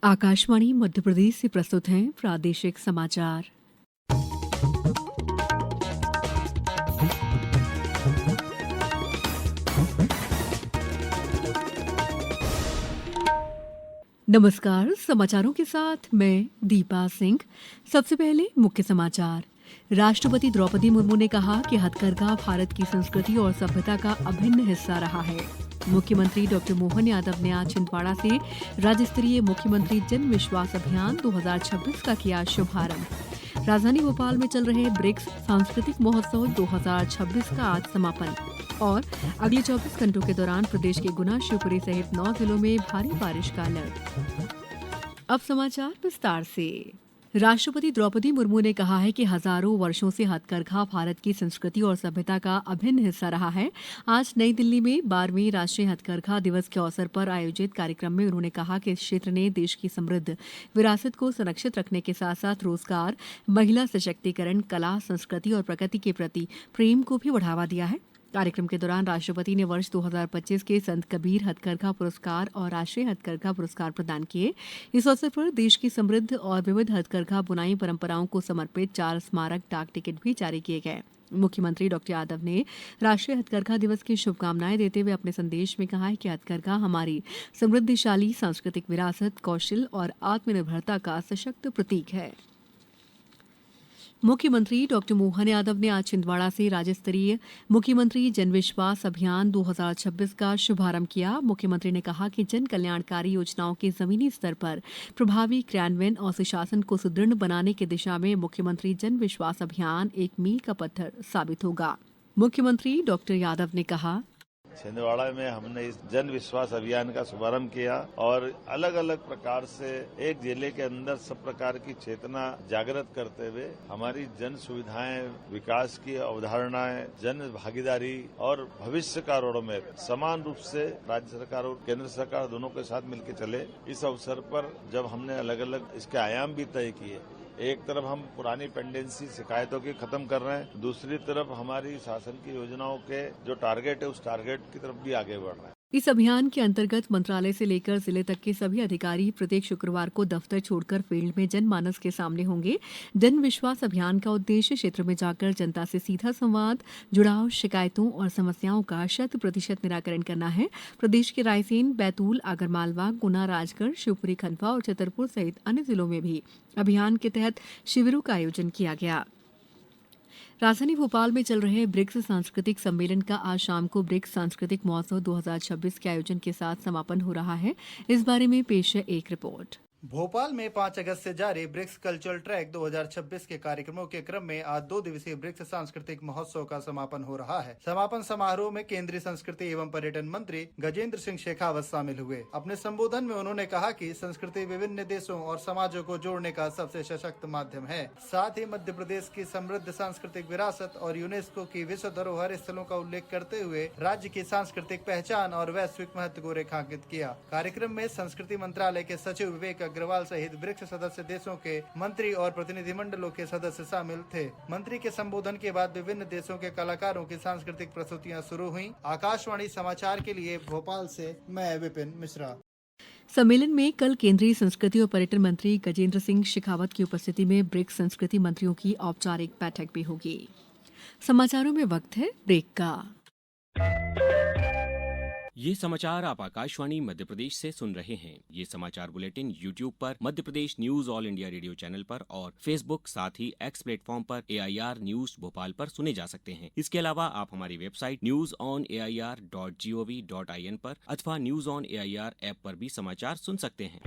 आकाशवाणी मध्य प्रदेश से प्रस्तुत हैं प्रादेशिक समाचार। नमस्कार, समाचारों के साथ मैं दीपा सिंह। सबसे पहले मुख्य समाचार। राष्ट्रपति द्रौपदी मुर्मू ने कहा कि हथकरघा भारत की संस्कृति और सभ्यता का अभिन्न हिस्सा रहा है। मुख्यमंत्री डॉक्टर मोहन यादव ने आज छिंदवाड़ा से राज्य स्तरीय मुख्यमंत्री जन विश्वास अभियान 2026 का किया शुभारंभ। राजधानी भोपाल में चल रहे ब्रिक्स सांस्कृतिक महोत्सव 2026 का आज समापन। और अगले 24 घंटों के दौरान प्रदेश के गुना, शिवपुरी सहित 9 जिलों में भारी बारिश का अलर्ट। अब समाचार विस्तार से। राष्ट्रपति द्रौपदी मुर्मू ने कहा है कि हजारों वर्षों से हथकरघा भारत की संस्कृति और सभ्यता का अभिन्न हिस्सा रहा है। आज नई दिल्ली में 12वें राष्ट्रीय हथकरघा दिवस के अवसर पर आयोजित कार्यक्रम में उन्होंने कहा कि इस क्षेत्र ने देश की समृद्ध विरासत को संरक्षित रखने के साथ साथ रोजगार, महिला सशक्तिकरण, कला, संस्कृति और प्रकृति के प्रति प्रेम को भी बढ़ावा दिया है। कार्यक्रम के दौरान राष्ट्रपति ने वर्ष 2025 के संत कबीर हथकरघा पुरस्कार और राष्ट्रीय हथकरघा पुरस्कार प्रदान किए। इस अवसर पर देश की समृद्ध और विविध हथकरघा बुनाई परंपराओं को समर्पित 4 स्मारक डाक टिकट भी जारी किए गए। मुख्यमंत्री डॉक्टर यादव ने राष्ट्रीय हथकरघा दिवस की शुभकामनाएं देते हुए अपने संदेश में कहा है कि हथकरघा हमारी समृद्धिशाली सांस्कृतिक विरासत, कौशल और आत्मनिर्भरता का सशक्त प्रतीक है। मुख्यमंत्री डॉक्टर मोहन यादव ने आज छिंदवाड़ा से राज्य स्तरीय मुख्यमंत्री जन विश्वास अभियान 2026 का शुभारंभ किया। मुख्यमंत्री ने कहा कि जन कल्याणकारी योजनाओं के जमीनी स्तर पर प्रभावी क्रियान्वयन और सुशासन को सुदृढ़ बनाने की दिशा में मुख्यमंत्री जन विश्वास अभियान एक मील का पत्थर साबित होगा। मुख्यमंत्री डॉक्टर यादव ने कहा, छिंदवाड़ा में हमने इस जन विश्वास अभियान का शुभारंभ किया और अलग अलग प्रकार से एक जिले के अंदर सब प्रकार की चेतना जागृत करते हुए हमारी जन सुविधाएं, विकास की अवधारणाएं, जन भागीदारी और भविष्य का रोडमैप समान रूप से राज्य सरकार और केंद्र सरकार दोनों के साथ मिलकर चले। इस अवसर पर जब हमने अलग अलग इसके आयाम भी तय किए, एक तरफ हम पुरानी पेंडेंसी शिकायतों की खत्म कर रहे हैं, दूसरी तरफ हमारी शासन की योजनाओं के जो टारगेट है उस टारगेट की तरफ भी आगे बढ़ रहे हैं। इस अभियान के अंतर्गत मंत्रालय से लेकर जिले तक के सभी अधिकारी प्रत्येक शुक्रवार को दफ्तर छोड़कर फील्ड में जनमानस के सामने होंगे। जन विश्वास अभियान का उद्देश्य क्षेत्र में जाकर जनता से सीधा संवाद, जुड़ाव, शिकायतों और समस्याओं का 100% निराकरण करना है। प्रदेश के रायसेन, बैतूल, आगरमालवा, गुना, राजगढ़, शिवपुरी, खंडवा और छतरपुर सहित अन्य जिलों में भी अभियान के तहत शिविरों का आयोजन किया गया। राजधानी भोपाल में चल रहे ब्रिक्स सांस्कृतिक सम्मेलन का आज शाम को ब्रिक्स सांस्कृतिक महोत्सव 2026 के आयोजन के साथ समापन हो रहा है। इस बारे में पेश है एक रिपोर्ट। भोपाल में 5 अगस्त से जारी ब्रिक्स कल्चरल ट्रैक 2026 के कार्यक्रमों के क्रम में आज 2 दिवसीय ब्रिक्स सांस्कृतिक महोत्सव का समापन हो रहा है। समापन समारोह में केंद्रीय संस्कृति एवं पर्यटन मंत्री गजेंद्र सिंह शेखावत शामिल हुए। अपने संबोधन में उन्होंने कहा कि संस्कृति विभिन्न देशों और समाजों को जोड़ने का सबसे सशक्त माध्यम है। साथ ही मध्य प्रदेश की समृद्ध सांस्कृतिक विरासत और यूनेस्को की विश्व धरोहर स्थलों का उल्लेख करते हुए राज्य की सांस्कृतिक पहचान और वैश्विक महत्व को रेखांकित किया। कार्यक्रम में संस्कृति मंत्रालय के सचिव विवेक अग्रवाल सहित ब्रिक्स सदस्य देशों के मंत्री और प्रतिनिधिमंडलों के सदस्य शामिल थे। मंत्री के संबोधन के बाद विभिन्न देशों के कलाकारों की सांस्कृतिक प्रस्तुतियां शुरू हुईं। आकाशवाणी समाचार के लिए भोपाल से मैं विपिन मिश्रा। सम्मेलन में कल केंद्रीय संस्कृति और पर्यटन मंत्री गजेंद्र सिंह शेखावत की उपस्थिति में ब्रिक्स संस्कृति मंत्रियों की औपचारिक बैठक भी होगी। समाचारों में वक्त है ब्रेक का। ये समाचार आप आकाशवाणी मध्य प्रदेश से सुन रहे हैं। ये समाचार बुलेटिन YouTube पर, Madhya Pradesh news All India Radio channel पर और फेसबुक साथ ही एक्स प्लेटफॉर्म पर AIR न्यूज भोपाल पर सुने जा सकते हैं। इसके अलावा आप हमारी वेबसाइट newsonair.gov.in पर अथवा न्यूज ऑन AIR ऐप पर भी समाचार सुन सकते हैं।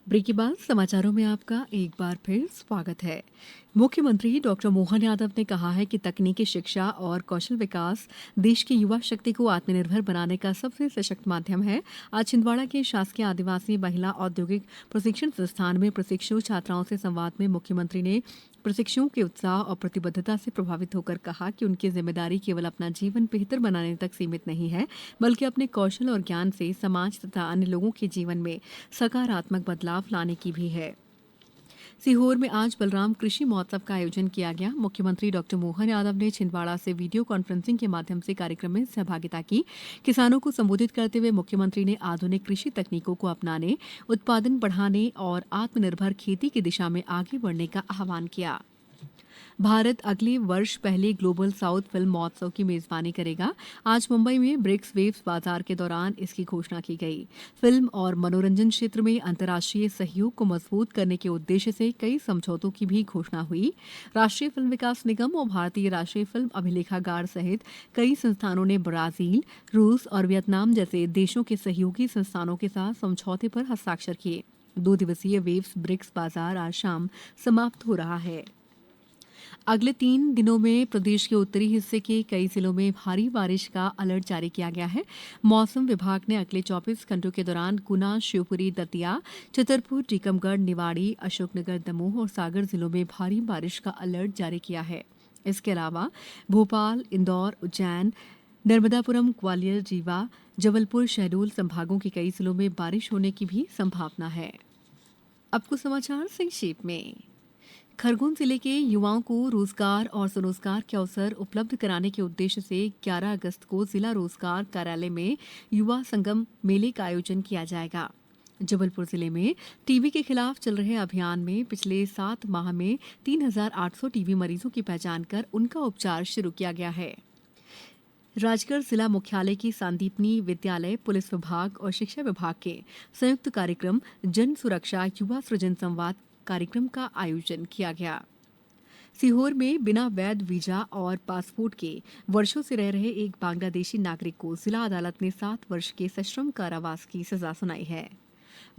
ब्रेक के बाद समाचारों में आपका एक बार फिर स्वागत है। मुख्यमंत्री डॉक्टर मोहन यादव ने कहा है कि तकनीकी शिक्षा और कौशल विकास देश की युवा शक्ति को आत्मनिर्भर बनाने का सबसे सशक्त माध्यम है। आज छिंदवाड़ा के शासकीय आदिवासी महिला औद्योगिक प्रशिक्षण संस्थान में प्रशिक्षु छात्राओं से संवाद में मुख्यमंत्री ने प्रशिक्षुओं के उत्साह और प्रतिबद्धता से प्रभावित होकर कहा कि उनकी जिम्मेदारी केवल अपना जीवन बेहतर बनाने तक सीमित नहीं है, बल्कि अपने कौशल और ज्ञान से समाज तथा अन्य लोगों के जीवन में सकारात्मक बदलाव लाने की भी है। सीहोर में आज बलराम कृषि महोत्सव का आयोजन किया गया। मुख्यमंत्री डॉक्टर मोहन यादव ने छिंदवाड़ा से वीडियो कॉन्फ्रेंसिंग के माध्यम से कार्यक्रम में सहभागिता की। किसानों को संबोधित करते हुए मुख्यमंत्री ने आधुनिक कृषि तकनीकों को अपनाने, उत्पादन बढ़ाने और आत्मनिर्भर खेती की दिशा में आगे बढ़ने का आह्वान किया। भारत अगले वर्ष पहले ग्लोबल साउथ फिल्म महोत्सव की मेजबानी करेगा। आज मुंबई में ब्रिक्स वेव्स बाजार के दौरान इसकी घोषणा की गई। फिल्म और मनोरंजन क्षेत्र में अंतर्राष्ट्रीय सहयोग को मजबूत करने के उद्देश्य से कई समझौतों की भी घोषणा हुई। राष्ट्रीय फिल्म विकास निगम और भारतीय राष्ट्रीय फिल्म अभिलेखागार सहित कई संस्थानों ने ब्राजील, रूस और वियतनाम जैसे देशों के सहयोगी संस्थानों के साथ समझौते पर हस्ताक्षर किए। 2 दिवसीय वेव्स ब्रिक्स बाजार आज शाम समाप्त हो रहा है। अगले 3 दिनों में प्रदेश के उत्तरी हिस्से के कई जिलों में भारी बारिश का अलर्ट जारी किया गया है। मौसम विभाग ने अगले 24 घंटों के दौरान गुना, शिवपुरी, दतिया, छतरपुर, टीकमगढ़, निवाड़ी, अशोकनगर, दमोह और सागर जिलों में भारी बारिश का अलर्ट जारी किया है। इसके अलावा भोपाल, इंदौर, उज्जैन, नर्मदापुरम, ग्वालियर, रीवा, जबलपुर, शहडोल संभागों के कई जिलों में बारिश होने की भी संभावना है। अब कुछ समाचार संक्षेप में। खरगोन जिले के युवाओं को रोजगार और स्वरोजगार के अवसर उपलब्ध कराने के उद्देश्य से 11 अगस्त को जिला रोजगार कार्यालय में युवा संगम मेले का आयोजन किया जाएगा। जबलपुर जिले में टीबी के खिलाफ चल रहे अभियान में पिछले 7 माह में 3,800 टीबी मरीजों की पहचान कर उनका उपचार शुरू किया गया है। राजगढ़ जिला मुख्यालय की सांदीपनी विद्यालय, पुलिस विभाग और शिक्षा विभाग के संयुक्त कार्यक्रम जन सुरक्षा युवा सृजन संवाद कार्यक्रम का आयोजन किया गया। सीहोर में बिना वैध वीजा और पासपोर्ट के वर्षों से रह रहे एक बांग्लादेशी नागरिक को जिला अदालत ने 7 वर्ष के सश्रम कारावास की सजा सुनाई है।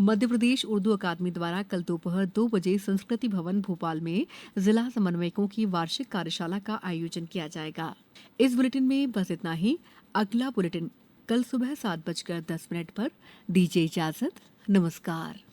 मध्य प्रदेश उर्दू अकादमी द्वारा कल दोपहर 2 बजे संस्कृति भवन भोपाल में जिला समन्वयकों की वार्षिक कार्यशाला का आयोजन किया जाएगा। इस बुलेटिन में बस इतना ही। अगला बुलेटिन कल सुबह 7:10 पर। दीजिए इजाजत। नमस्कार।